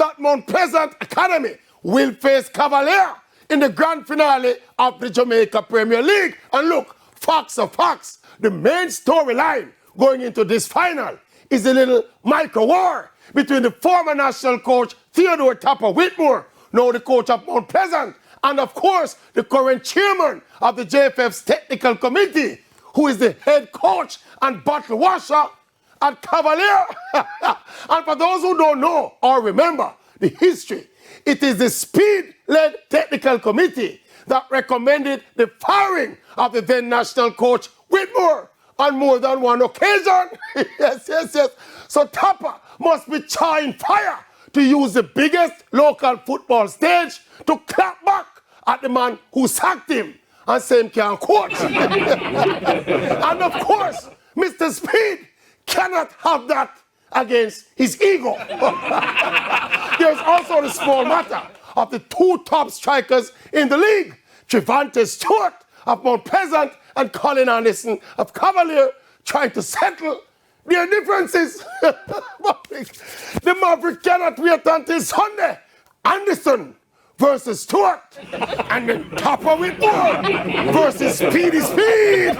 that Mount Pleasant Academy will face Cavaliers in the grand finale of the Jamaica Premier League. And look, facts are facts. The main storyline going into this final is a little micro-war between the former national coach Theodore Tapper Whitmore, now the coach of Mount Pleasant, and of course the current chairman of the JFF's technical committee, who is the head coach and bottle washer at Cavaliers. And for those who don't know or remember the history, it is the Speed-led technical committee that recommended the firing of the then national coach Whitmore on more than one occasion. Yes. So Tapper must be trying fire to use the biggest local football stage to clap back at the man who sacked him and say him can't coach. And of course, Mr. Speed cannot have that against his ego. There's also the small matter of the two top strikers in the league, Trevante Stewart of Mount Pleasant and Colin Anderson of Cavaliers, trying to settle their differences. The Maverick cannot wait until Sunday. Anderson versus Stewart, and then Tapper Whitmore versus Speedy Speed.